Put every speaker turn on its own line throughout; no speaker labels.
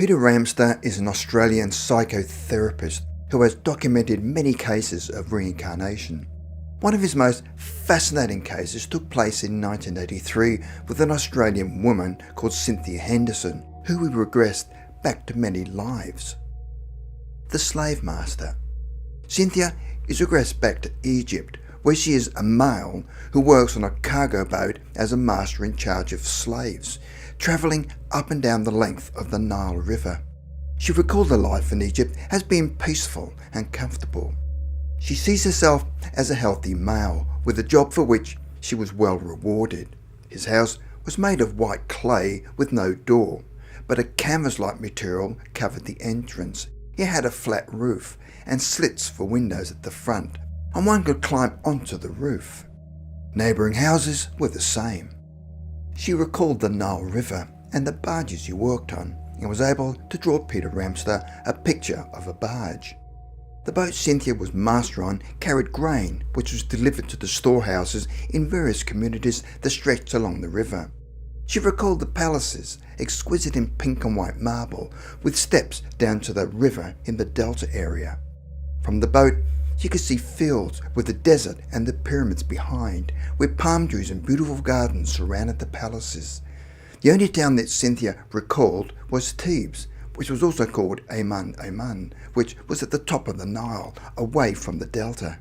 Peter Ramster is an Australian psychotherapist who has documented many cases of reincarnation. One of his most fascinating cases took place in 1983 with an Australian woman called Cynthia Henderson, who regressed back to many lives. The slave master. Cynthia is regressed back to Egypt, where she is a male who works on a cargo boat as a master in charge of slaves, travelling up and down the length of the Nile River. She recalled her life in Egypt as being peaceful and comfortable. She sees herself as a healthy male with a job for which she was well rewarded. His house was made of white clay with no door, but a canvas-like material covered the entrance. It had a flat roof and slits for windows at the front, and one could climb onto the roof. Neighbouring houses were the same. She recalled the Nile River and the barges she worked on, and was able to draw Peter Ramster a picture of a barge. The boat Cynthia was master on carried grain, which was delivered to the storehouses in various communities that stretched along the river. She recalled the palaces, exquisite in pink and white marble, with steps down to the river in the delta area. From the boat, you could see fields with the desert and the pyramids behind, where palm trees and beautiful gardens surrounded the palaces. The only town that Cynthia recalled was Thebes, which was also called Aman, which was at the top of the Nile, away from the delta.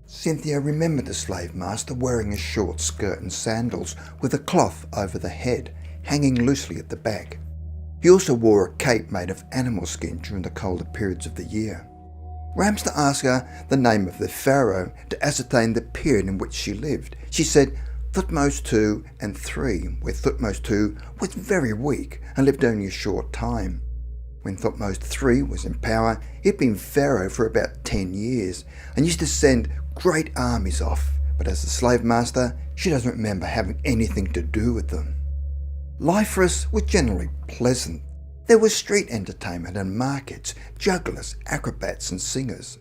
Cynthia remembered the slave master wearing a short skirt and sandals with a cloth over the head, hanging loosely at the back. He also wore a cape made of animal skin during the colder periods of the year. Ramster asked her the name of the pharaoh to ascertain the period in which she lived. She said Thutmose II and III, where Thutmose II was very weak and lived only a short time. When Thutmose III was in power, he'd been pharaoh for about 10 years and used to send great armies off, but as a slave master, she doesn't remember having anything to do with them. Life for us was generally pleasant. There was street entertainment and markets, jugglers, acrobats and singers.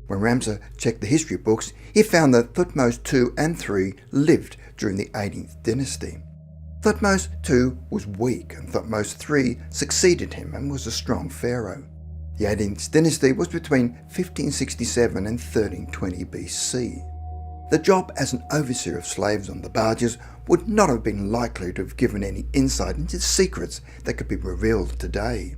When Ramser checked the history books, he found that Thutmose II and III lived during the 18th dynasty. Thutmose II was weak and Thutmose III succeeded him and was a strong pharaoh. The 18th dynasty was between 1567 and 1320 BC. The job as an overseer of slaves on the barges would not have been likely to have given any insight into secrets that could be revealed today.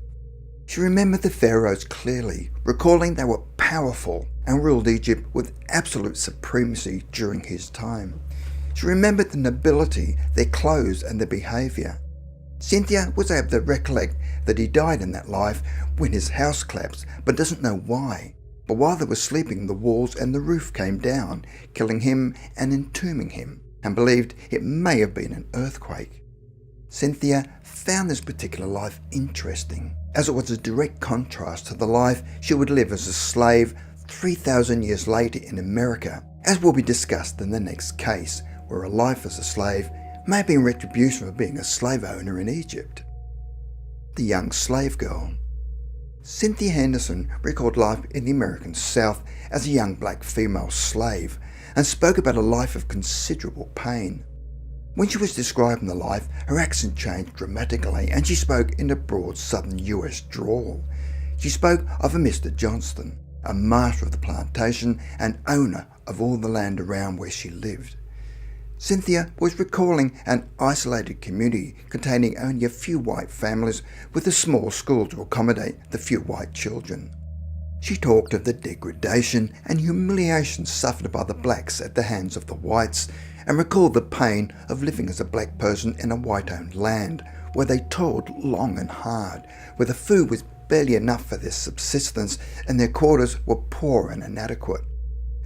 She remembered the pharaohs clearly, recalling they were powerful and ruled Egypt with absolute supremacy during his time. She remembered the nobility, their clothes and their behaviour. Cynthia was able to recollect that he died in that life when his house collapsed, but doesn't know why. But while they were sleeping, the walls and the roof came down, killing him and entombing him, and believed it may have been an earthquake. Cynthia found this particular life interesting, as it was a direct contrast to the life she would live as a slave 3,000 years later in America, as will be discussed in the next case, where a life as a slave may have been retribution for being a slave owner in Egypt. The young slave girl. Cynthia Henderson recalled life in the American South as a young black female slave and spoke about a life of considerable pain. When she was describing the life, her accent changed dramatically and she spoke in a broad southern US drawl. She spoke of a Mr. Johnston, a master of the plantation and owner of all the land around where she lived. Cynthia was recalling an isolated community containing only a few white families with a small school to accommodate the few white children. She talked of the degradation and humiliation suffered by the blacks at the hands of the whites and recalled the pain of living as a black person in a white-owned land where they toiled long and hard, where the food was barely enough for their subsistence and their quarters were poor and inadequate.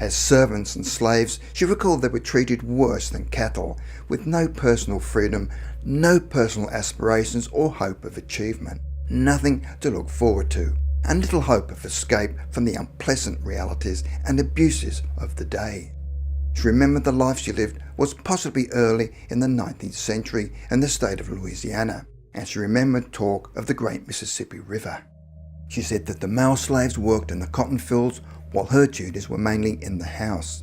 As servants and slaves, she recalled they were treated worse than cattle, with no personal freedom, no personal aspirations or hope of achievement, nothing to look forward to, and little hope of escape from the unpleasant realities and abuses of the day. She remembered the life she lived was possibly early in the 19th century in the state of Louisiana, and she remembered talk of the great Mississippi River. She said that the male slaves worked in the cotton fields while her duties were mainly in the house.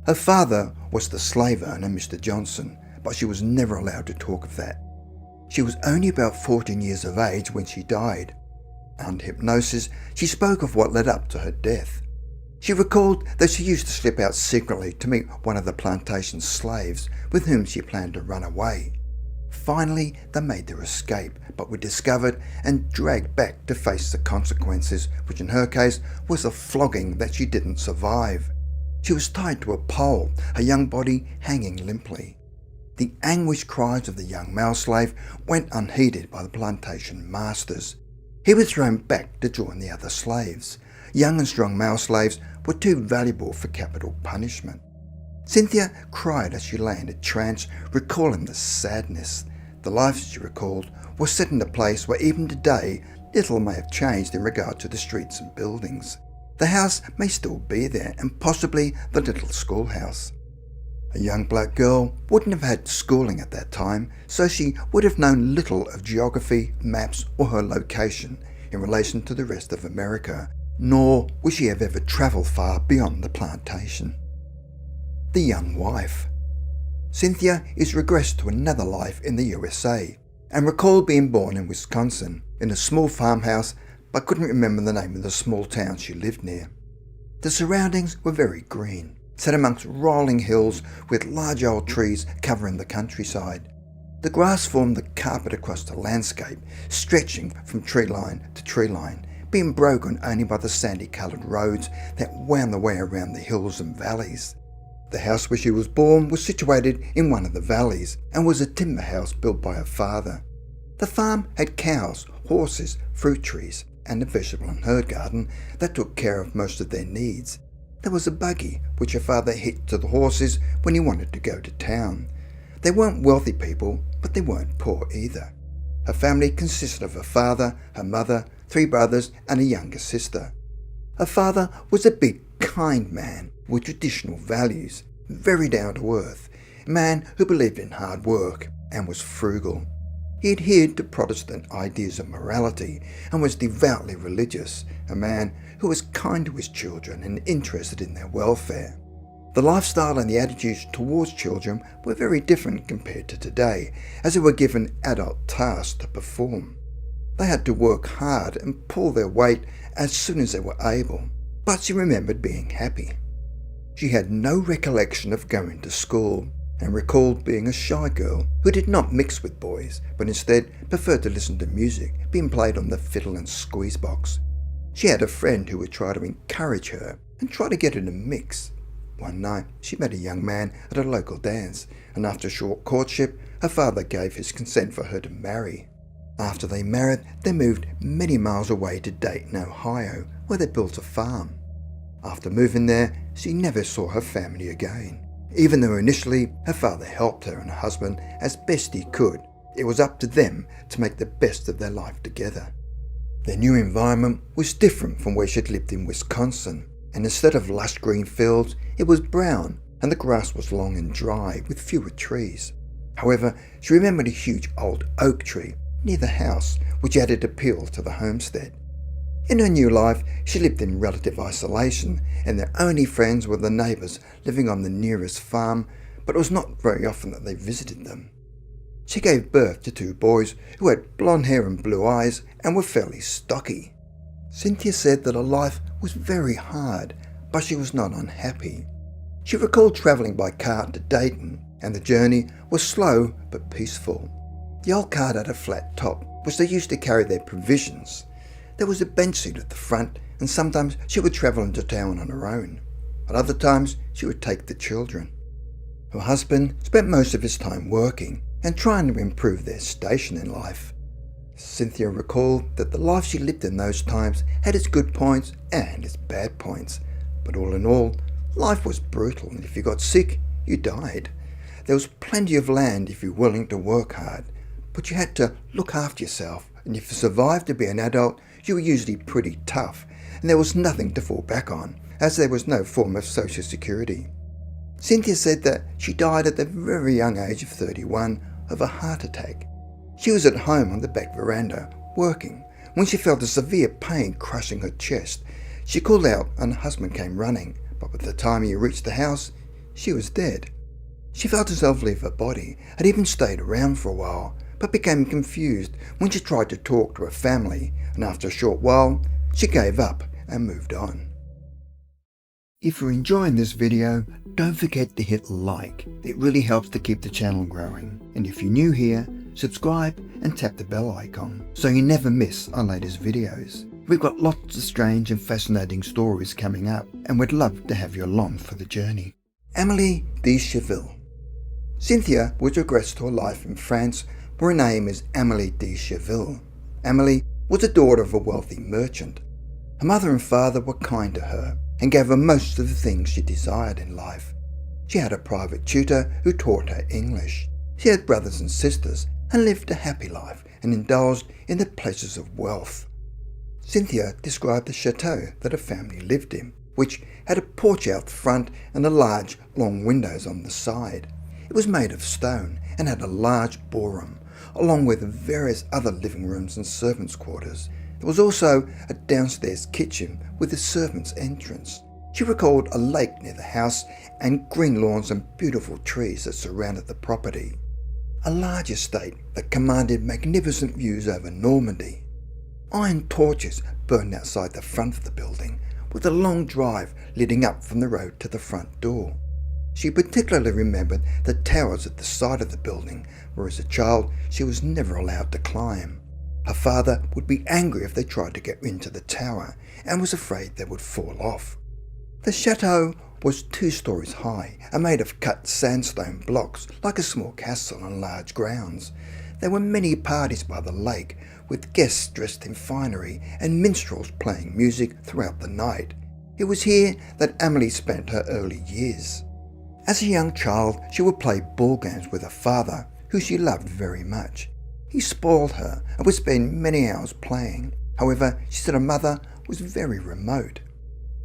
Her father was the slave owner, Mr. Johnson, but she was never allowed to talk of that. She was only about 14 years of age when she died. Under hypnosis, she spoke of what led up to her death. She recalled that she used to slip out secretly to meet one of the plantation's slaves with whom she planned to run away. Finally, they made their escape, but were discovered and dragged back to face the consequences, which in her case was a flogging that she didn't survive. She was tied to a pole, her young body hanging limply. The anguished cries of the young male slave went unheeded by the plantation masters. He was thrown back to join the other slaves. Young and strong male slaves were too valuable for capital punishment. Cynthia cried as she lay in a trance, recalling the sadness. The life she recalled was set in a place where even today little may have changed in regard to the streets and buildings. The house may still be there, and possibly the little schoolhouse. A young black girl wouldn't have had schooling at that time, so she would have known little of geography, maps, or her location in relation to the rest of America, nor would she have ever travelled far beyond the plantation. The young wife. Cynthia is regressed to another life in the USA and recalled being born in Wisconsin in a small farmhouse, but couldn't remember the name of the small town she lived near. The surroundings were very green, set amongst rolling hills with large old trees covering the countryside. The grass formed the carpet across the landscape, stretching from tree line to tree line, being broken only by the sandy-coloured roads that wound their way around the hills and valleys. The house where she was born was situated in one of the valleys and was a timber house built by her father. The farm had cows, horses, fruit trees, and a vegetable and herb garden that took care of most of their needs. There was a buggy which her father hitched to the horses when he wanted to go to town. They weren't wealthy people, but they weren't poor either. Her family consisted of her father, her mother, 3 brothers, and a younger sister. Her father was a big, kind man with traditional values, very down to earth, a man who believed in hard work and was frugal. He adhered to Protestant ideas of morality and was devoutly religious, a man who was kind to his children and interested in their welfare. The lifestyle and the attitudes towards children were very different compared to today, as they were given adult tasks to perform. They had to work hard and pull their weight as soon as they were able, but she remembered being happy. She had no recollection of going to school and recalled being a shy girl who did not mix with boys, but instead preferred to listen to music being played on the fiddle and squeeze box. She had a friend who would try to encourage her and try to get her to mix. One night, she met a young man at a local dance, and after a short courtship, her father gave his consent for her to marry. After they married, they moved many miles away to Dayton, Ohio, where they built a farm. After moving there, she never saw her family again. Even though initially her father helped her and her husband as best he could, it was up to them to make the best of their life together. Their new environment was different from where she'd lived in Wisconsin, and instead of lush green fields, it was brown, and the grass was long and dry with fewer trees. However, she remembered a huge old oak tree near the house, which added appeal to the homestead. In her new life, she lived in relative isolation, and their only friends were the neighbours living on the nearest farm, but it was not very often that they visited them. She gave birth to 2 boys who had blonde hair and blue eyes and were fairly stocky. Cynthia said that her life was very hard, but she was not unhappy. She recalled travelling by car to Dayton, and the journey was slow but peaceful. The old car had a flat top, which they used to carry their provisions. There was a bench seat at the front, and sometimes she would travel into town on her own. At other times, she would take the children. Her husband spent most of his time working and trying to improve their station in life. Cynthia recalled that the life she lived in those times had its good points and its bad points, but all in all, life was brutal, and if you got sick, you died. There was plenty of land if you were willing to work hard, but you had to look after yourself, and if you survived to be an adult, you were usually pretty tough, and there was nothing to fall back on, as there was no form of social security. Cynthia said that she died at the very young age of 31 of a heart attack. She was at home on the back veranda, working, when she felt a severe pain crushing her chest. She called out and her husband came running, but by the time he reached the house, she was dead. She felt herself leave her body and even stayed around for a while, but became confused when she tried to talk to her family, and after a short while, she gave up and moved on. If you're enjoying this video, don't forget to hit like. It really helps to keep the channel growing. And if you're new here, subscribe and tap the bell icon so you never miss our latest videos. We've got lots of strange and fascinating stories coming up, and we'd love to have you along for the journey. Amélie de Cheville. Cynthia was regressed to a life in France where her name is Amélie de Cheville. Amélie was the daughter of a wealthy merchant. Her mother and father were kind to her and gave her most of the things she desired in life. She had a private tutor who taught her English. She had brothers and sisters and lived a happy life and indulged in the pleasures of wealth. Cynthia described the chateau that her family lived in, which had a porch out front and a large, long windows on the side. It was made of stone and had a large ballroom, along with various other living rooms and servants' quarters. There was also a downstairs kitchen with a servants' entrance. She recalled a lake near the house and green lawns and beautiful trees that surrounded the property. A large estate that commanded magnificent views over Normandy. Iron torches burned outside the front of the building, with a long drive leading up from the road to the front door. She particularly remembered the towers at the side of the building, where as a child she was never allowed to climb. Her father would be angry if they tried to get into the tower and was afraid they would fall off. The chateau was 2 stories high and made of cut sandstone blocks like a small castle on large grounds. There were many parties by the lake, with guests dressed in finery and minstrels playing music throughout the night. It was here that Amélie spent her early years. As a young child, she would play ball games with her father, who she loved very much. He spoiled her and would spend many hours playing. However, she said her mother was very remote.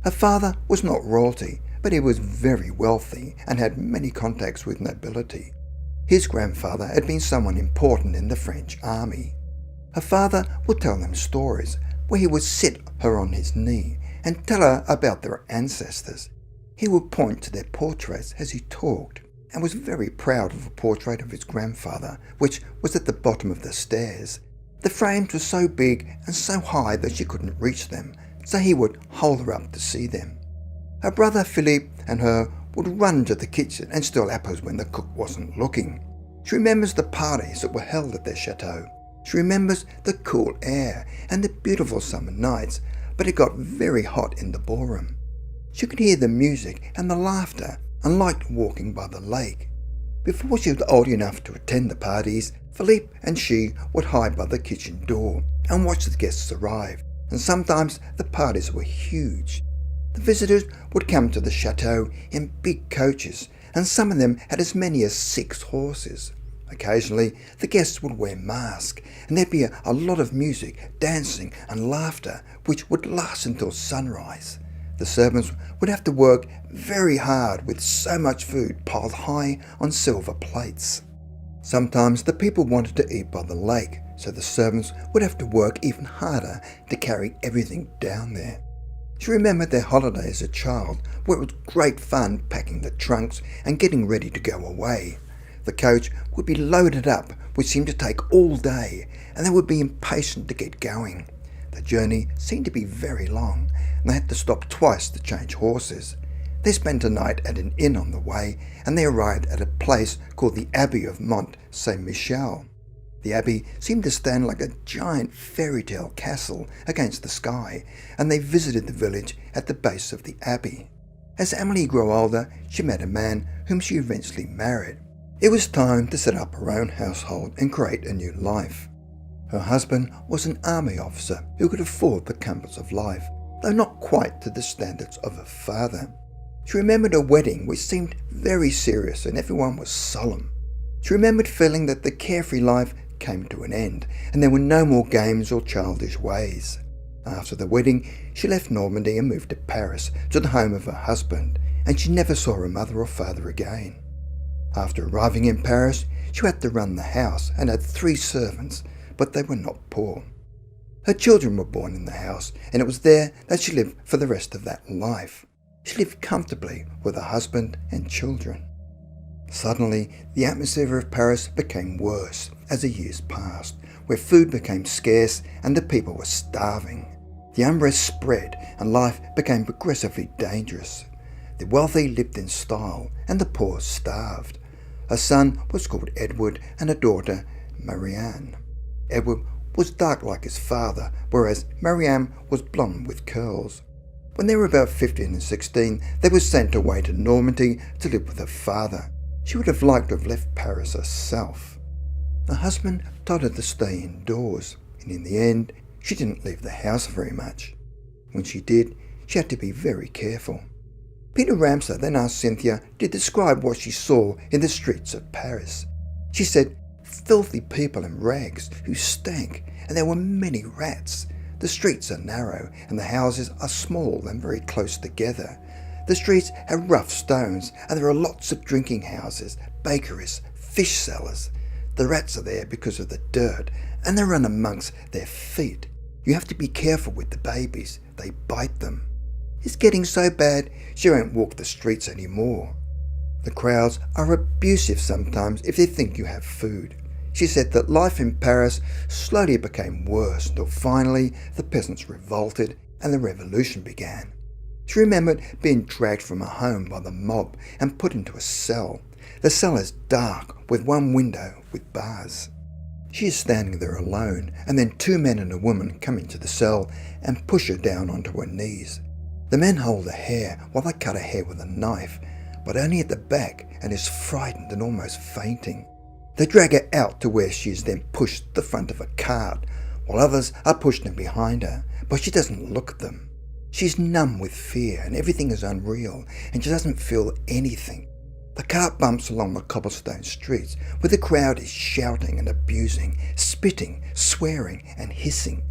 Her father was not royalty, but he was very wealthy and had many contacts with nobility. His grandfather had been someone important in the French army. Her father would tell them stories where he would sit her on his knee and tell her about their ancestors. He would point to their portraits as he talked, and was very proud of a portrait of his grandfather, which was at the bottom of the stairs. The frames were so big and so high that she couldn't reach them, so he would hold her up to see them. Her brother Philippe and her would run to the kitchen and steal apples when the cook wasn't looking. She remembers the parties that were held at their chateau. She remembers the cool air and the beautiful summer nights, but it got very hot in the ballroom. She could hear the music and the laughter and liked walking by the lake. Before she was old enough to attend the parties, Philippe and she would hide by the kitchen door and watch the guests arrive, and sometimes the parties were huge. The visitors would come to the chateau in big coaches, and some of them had as many as 6 horses. Occasionally, the guests would wear masks, and there'd be a lot of music, dancing and laughter, which would last until sunrise. The servants would have to work very hard with so much food piled high on silver plates. Sometimes the people wanted to eat by the lake, so the servants would have to work even harder to carry everything down there. She remembered their holiday as a child, where it was great fun packing the trunks and getting ready to go away. The coach would be loaded up, which seemed to take all day, and they would be impatient to get going. The journey seemed to be very long, and they had to stop twice to change horses. They spent a night at an inn on the way, and they arrived at a place called the Abbey of Mont Saint-Michel. The abbey seemed to stand like a giant fairy tale castle against the sky, and they visited the village at the base of the abbey. As Amélie grew older, she met a man whom she eventually married. It was time to set up her own household and create a new life. Her husband was an army officer who could afford the comforts of life, though not quite to the standards of her father. She remembered a wedding which seemed very serious and everyone was solemn. She remembered feeling that the carefree life came to an end and there were no more games or childish ways. After the wedding, she left Normandy and moved to Paris, to the home of her husband, and she never saw her mother or father again. After arriving in Paris, she had to run the house and had 3 servants, but they were not poor. Her children were born in the house, and it was there that she lived for the rest of that life. She lived comfortably with her husband and children. Suddenly, the atmosphere of Paris became worse as the years passed, where food became scarce and the people were starving. The unrest spread and life became progressively dangerous. The wealthy lived in style and the poor starved. A son was called Edward and a daughter, Marianne. Edward was dark like his father, whereas Marianne was blonde with curls. When they were about 15 and 16, they were sent away to Normandy to live with her father. She would have liked to have left Paris herself. Her husband told her to stay indoors, and in the end, she didn't leave the house very much. When she did, she had to be very careful. Peter Ramster then asked Cynthia to describe what she saw in the streets of Paris. She said, filthy people in rags who stank, and there were many rats. The streets are narrow, and the houses are small and very close together. The streets have rough stones, and there are lots of drinking houses, bakeries, fish sellers. The rats are there because of the dirt, and they run amongst their feet. You have to be careful with the babies, they bite them. It's getting so bad, she won't walk the streets anymore. The crowds are abusive sometimes if they think you have food. She said that life in Paris slowly became worse until finally the peasants revolted and the revolution began. She remembered being dragged from her home by the mob and put into a cell. The cell is dark with one window with bars. She is standing there alone, and then two men and a woman come into the cell and push her down onto her knees. The men hold her hair while they cut her hair with a knife, but only at the back, and is frightened and almost fainting. They drag her out to where she is then pushed to the front of a cart, while others are pushed in behind her, but she doesn't look at them. She's numb with fear and everything is unreal, and she doesn't feel anything. The cart bumps along the cobblestone streets where the crowd is shouting and abusing, spitting, swearing and hissing.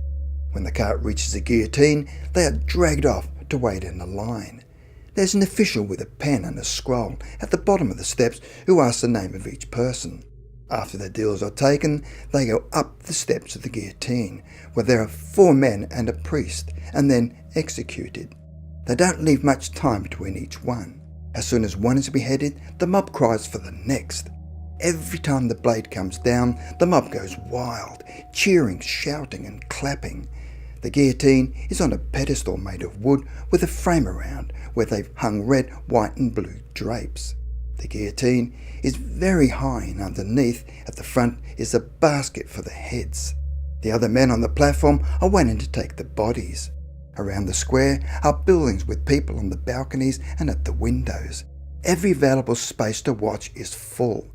When the cart reaches the guillotine, they are dragged off to wait in a line. There's an official with a pen and a scroll at the bottom of the steps who asks the name of each person. After the deals are taken, they go up the steps of the guillotine, where there are 4 men and a priest, and then executed. They don't leave much time between each one. As soon as one is beheaded, the mob cries for the next. Every time the blade comes down, the mob goes wild, cheering, shouting and clapping. The guillotine is on a pedestal made of wood with a frame around, where they've hung red, white and blue drapes. The guillotine is very high, and underneath, at the front, is a basket for the heads. The other men on the platform are waiting to take the bodies. Around the square are buildings with people on the balconies and at the windows. Every available space to watch is full.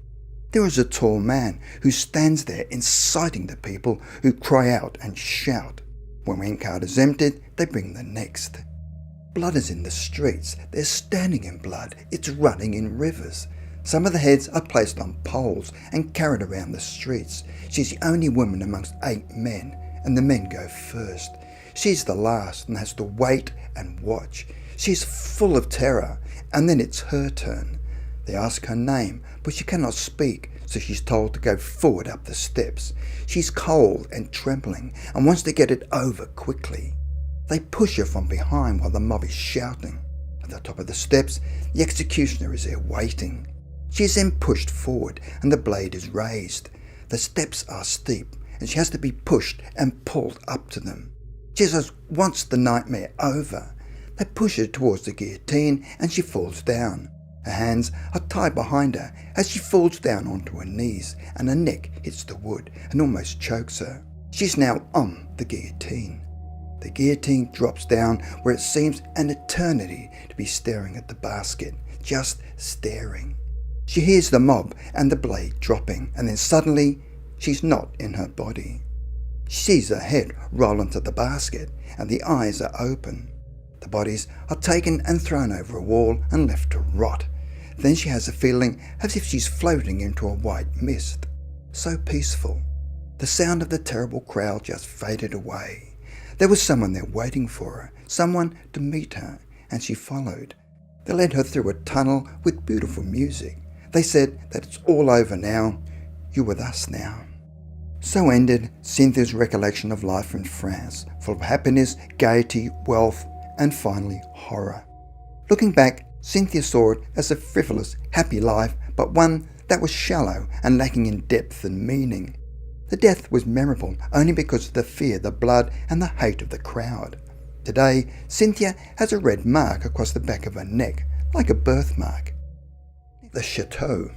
There is a tall man who stands there inciting the people, who cry out and shout. When one cart is emptied, they bring the next. Blood is in the streets. They're standing in blood. It's running in rivers. Some of the heads are placed on poles and carried around the streets. She's the only woman amongst 8 men, and the men go first. She's the last and has to wait and watch. She's full of terror, and then it's her turn. They ask her name, but she cannot speak, so she's told to go forward up the steps. She's cold and trembling and wants to get it over quickly. They push her from behind while the mob is shouting. At the top of the steps, the executioner is there waiting. She is then pushed forward and the blade is raised. The steps are steep and she has to be pushed and pulled up to them. She just wants the nightmare over. They push her towards the guillotine and she falls down. Her hands are tied behind her as she falls down onto her knees, and her neck hits the wood and almost chokes her. She's now on the guillotine. The guillotine drops down where it seems an eternity to be staring at the basket, just staring. She hears the mob and the blade dropping, and then suddenly she's not in her body. She sees her head roll into the basket and the eyes are open. The bodies are taken and thrown over a wall and left to rot. Then she has a feeling as if she's floating into a white mist. So peaceful. The sound of the terrible crowd just faded away. There was someone there waiting for her, someone to meet her, and she followed. They led her through a tunnel with beautiful music. They said that it's all over now. You're with us now. So ended Cynthia's recollection of life in France, full of happiness, gaiety, wealth, and finally horror. Looking back, Cynthia saw it as a frivolous, happy life, but one that was shallow and lacking in depth and meaning. The death was memorable only because of the fear, the blood, and the hate of the crowd. Today, Cynthia has a red mark across the back of her neck, like a birthmark. The chateau.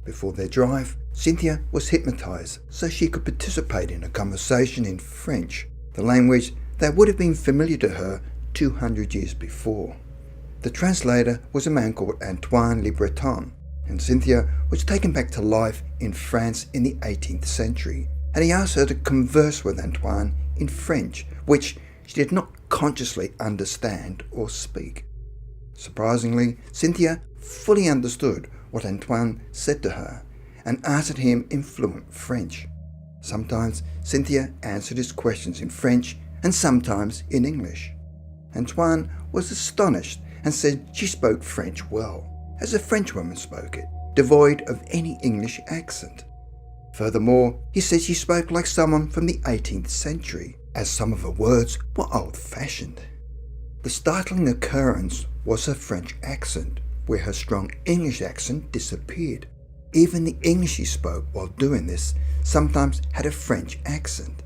Before their drive, Cynthia was hypnotised so she could participate in a conversation in French, the language that would have been familiar to her 200 years before. The translator was a man called Antoine Le Breton, and Cynthia was taken back to life in France in the 18th century, and he asked her to converse with Antoine in French, which she did not consciously understand or speak. Surprisingly, Cynthia fully understood what Antoine said to her and answered him in fluent French. Sometimes Cynthia answered his questions in French and sometimes in English. Antoine was astonished and said she spoke French well, as a Frenchwoman spoke it, devoid of any English accent. Furthermore, he said she spoke like someone from the 18th century, as some of her words were old-fashioned. The startling occurrence was her French accent, where her strong English accent disappeared. Even the English she spoke while doing this sometimes had a French accent.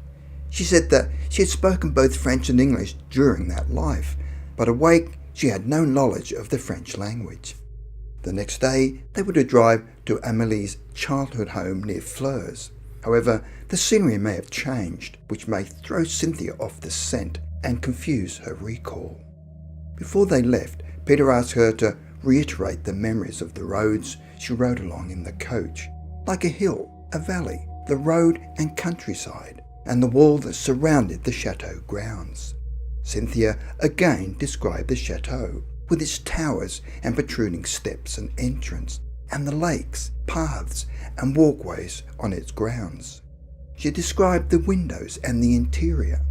She said that she had spoken both French and English during that life, but awake she had no knowledge of the French language. The next day they were to drive to Amélie's childhood home near Fleurs. However, the scenery may have changed, which may throw Cynthia off the scent and confuse her recall. Before they left, Peter asked her to reiterate the memories of the roads she rode along in the coach, like a hill, a valley, the road and countryside, and the wall that surrounded the chateau grounds. Cynthia again described the chateau, with its towers and protruding steps and entrance, and the lakes, paths, and walkways on its grounds. She described the windows and the interior.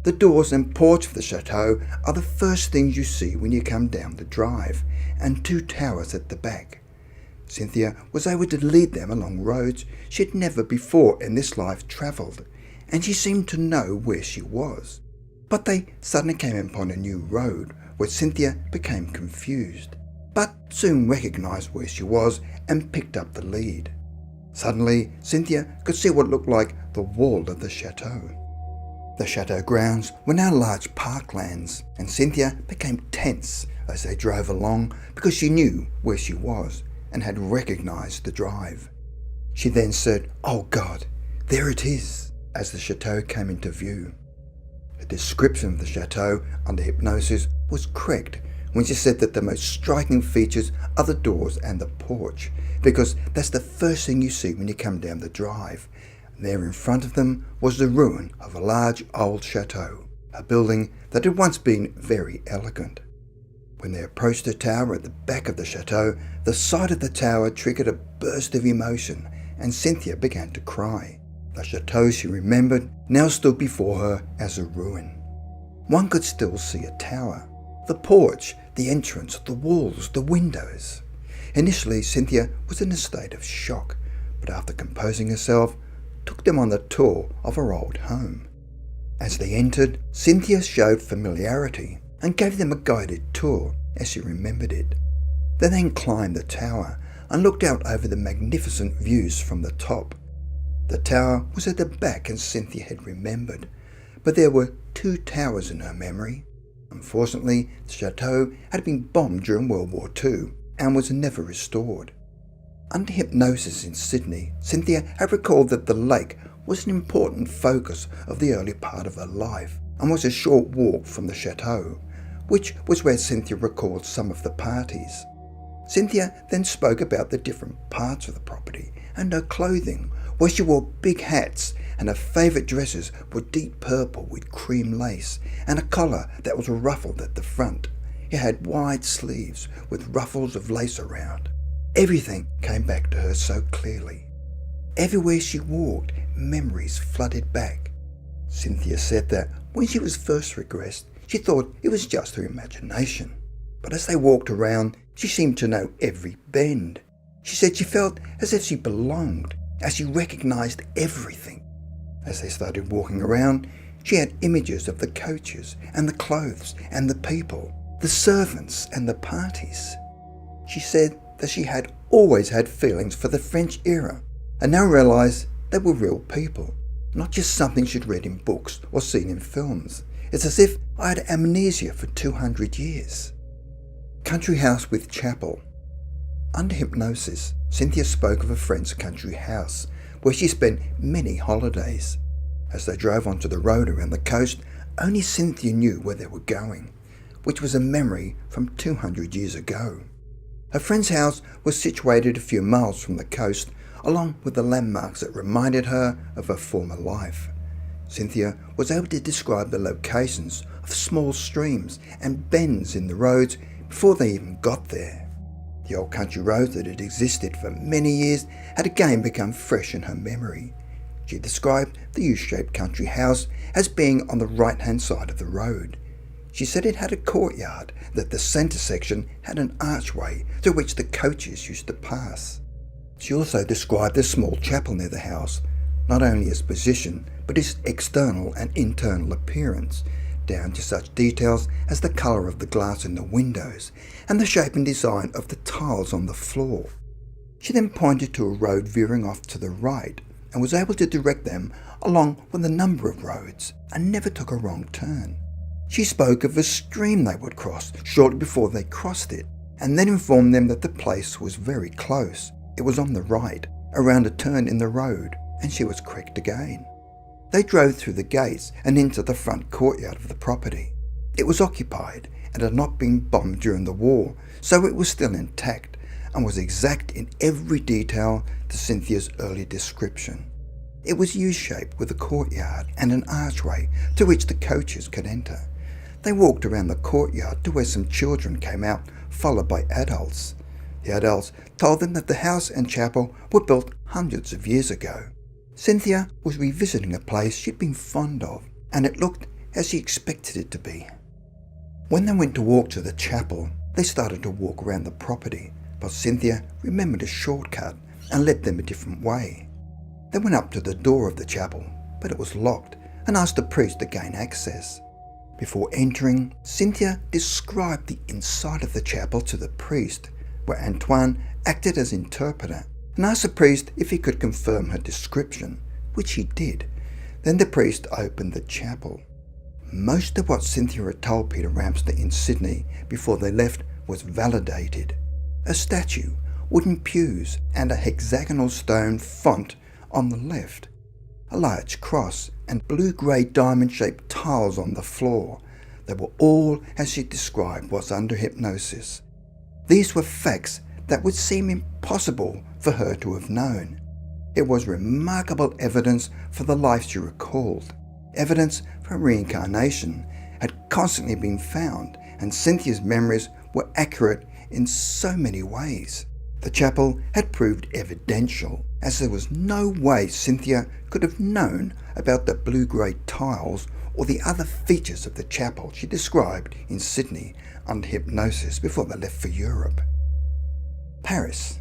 The doors and porch of the chateau are the first things you see when you come down the drive, and 2 towers at the back. Cynthia was able to lead them along roads she had never before in this life travelled, and she seemed to know where she was. But they suddenly came upon a new road where Cynthia became confused, but soon recognised where she was and picked up the lead. Suddenly, Cynthia could see what looked like the wall of the chateau. The chateau grounds were now large parklands, and Cynthia became tense as they drove along because she knew where she was and had recognised the drive. She then said, "Oh God, there it is," as the chateau came into view. The description of the chateau under hypnosis was correct when she said that the most striking features are the doors and the porch, because that's the first thing you see when you come down the drive. There in front of them was the ruin of a large old chateau, a building that had once been very elegant. When they approached the tower at the back of the chateau, the sight of the tower triggered a burst of emotion, and Cynthia began to cry. The chateau she remembered now stood before her as a ruin. One could still see a tower, the porch, the entrance, the walls, the windows. Initially, Cynthia was in a state of shock, but after composing herself, took them on the tour of her old home. As they entered, Cynthia showed familiarity and gave them a guided tour as she remembered it. They then climbed the tower and looked out over the magnificent views from the top. The tower was at the back as Cynthia had remembered, but there were 2 towers in her memory. Unfortunately, the chateau had been bombed during World War II and was never restored. Under hypnosis in Sydney, Cynthia had recalled that the lake was an important focus of the early part of her life and was a short walk from the chateau, which was where Cynthia recalled some of the parties. Cynthia then spoke about the different parts of the property and her clothing, where she wore big hats and her favourite dresses were deep purple with cream lace and a collar that was ruffled at the front. It had wide sleeves with ruffles of lace around. Everything came back to her so clearly. Everywhere she walked, memories flooded back. Cynthia said that when she was first regressed, she thought it was just her imagination. But as they walked around, she seemed to know every bend. She said she felt as if she belonged, as she recognised everything. As they started walking around, she had images of the coaches and the clothes and the people, the servants and the parties. She said that she had always had feelings for the French era, and now realised they were real people, not just something she'd read in books or seen in films. It's as if I had amnesia for 200 years. Country house with chapel. Under hypnosis, Cynthia spoke of a friend's country house where she spent many holidays. As they drove onto the road around the coast, only Cynthia knew where they were going, which was a memory from 200 years ago. Her friend's house was situated a few miles from the coast, along with the landmarks that reminded her of her former life. Cynthia was able to describe the locations of small streams and bends in the roads before they even got there. The old country roads that had existed for many years had again become fresh in her memory. She described the U-shaped country house as being on the right-hand side of the road. She said it had a courtyard, that the centre section had an archway through which the coaches used to pass. She also described the small chapel near the house, not only its position, but its external and internal appearance, down to such details as the colour of the glass in the windows and the shape and design of the tiles on the floor. She then pointed to a road veering off to the right and was able to direct them along with a number of roads and never took a wrong turn. She spoke of a stream they would cross shortly before they crossed it, and then informed them that the place was very close. It was on the right, around a turn in the road, and she was correct again. They drove through the gates and into the front courtyard of the property. It was occupied and had not been bombed during the war, so it was still intact and was exact in every detail to Cynthia's early description. It was U-shaped with a courtyard and an archway to which the coaches could enter. They walked around the courtyard to where some children came out, followed by adults. The adults told them that the house and chapel were built hundreds of years ago. Cynthia was revisiting a place she'd been fond of, and it looked as she expected it to be. When they went to walk to the chapel, they started to walk around the property, but Cynthia remembered a shortcut and led them a different way. They went up to the door of the chapel, but it was locked, and asked the priest to gain access. Before entering, Cynthia described the inside of the chapel to the priest, where Antoine acted as interpreter, and asked the priest if he could confirm her description, which he did. Then the priest opened the chapel. Most of what Cynthia had told Peter Ramster in Sydney before they left was validated. A statue, wooden pews, and a hexagonal stone font on the left. A large cross and blue-grey diamond-shaped tiles on the floor. They were all as she described was under hypnosis. These were facts that would seem impossible for her to have known. It was remarkable evidence for the life she recalled. Evidence for reincarnation had constantly been found, and Cynthia's memories were accurate in so many ways. The chapel had proved evidential, as there was no way Cynthia could have known about the blue-grey tiles or the other features of the chapel she described in Sydney under hypnosis before they left for Europe. Paris.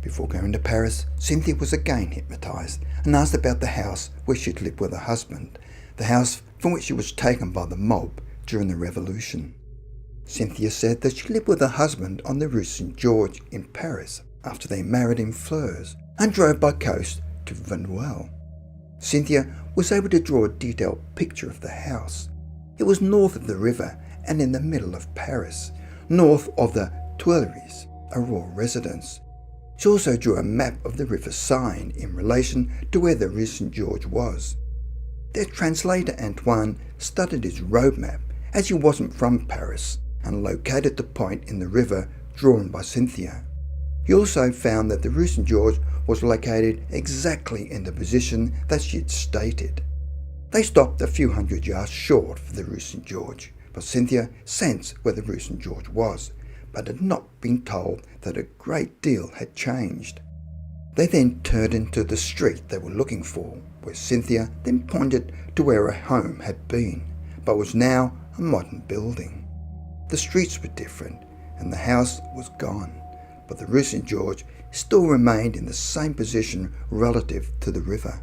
Before going to Paris, Cynthia was again hypnotised and asked about the house where she'd lived with her husband, the house from which she was taken by the mob during the Revolution. Cynthia said that she lived with her husband on the Rue Saint-Georges in Paris after they married in Fleurs and drove by coast to Verneuil. Cynthia was able to draw a detailed picture of the house. It was north of the river and in the middle of Paris, north of the Tuileries, a royal residence. She also drew a map of the river Seine in relation to where the Rue Saint-Georges was. Their translator Antoine studied his road map as he wasn't from Paris and located the point in the river drawn by Cynthia. He also found that the Rue Saint-Georges was located exactly in the position that she had stated. They stopped a few hundred yards short of the Rue Saint-Georges, but Cynthia sensed where the Rue Saint-Georges was, but had not been told that a great deal had changed. They then turned into the street they were looking for, where Cynthia then pointed to where her home had been, but was now a modern building. The streets were different, and the house was gone, but the Rue Saint-Georges still remained in the same position relative to the river.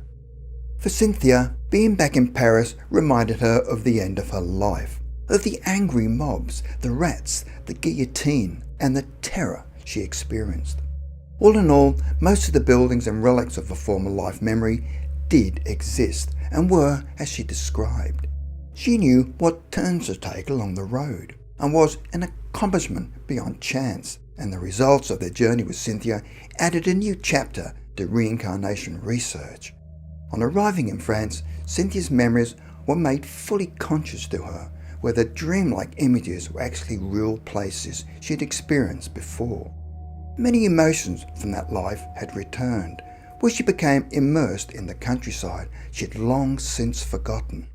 For Cynthia, being back in Paris reminded her of the end of her life, of the angry mobs, the rats, the guillotine, and the terror she experienced. All in all, most of the buildings and relics of a former life memory did exist and were as she described. She knew what turns to take along the road and was an accomplishment beyond chance, and the results of their journey with Cynthia added a new chapter to reincarnation research. On arriving in France, Cynthia's memories were made fully conscious to her, where the dreamlike images were actually real places she had experienced before. Many emotions from that life had returned, where she became immersed in the countryside she had long since forgotten.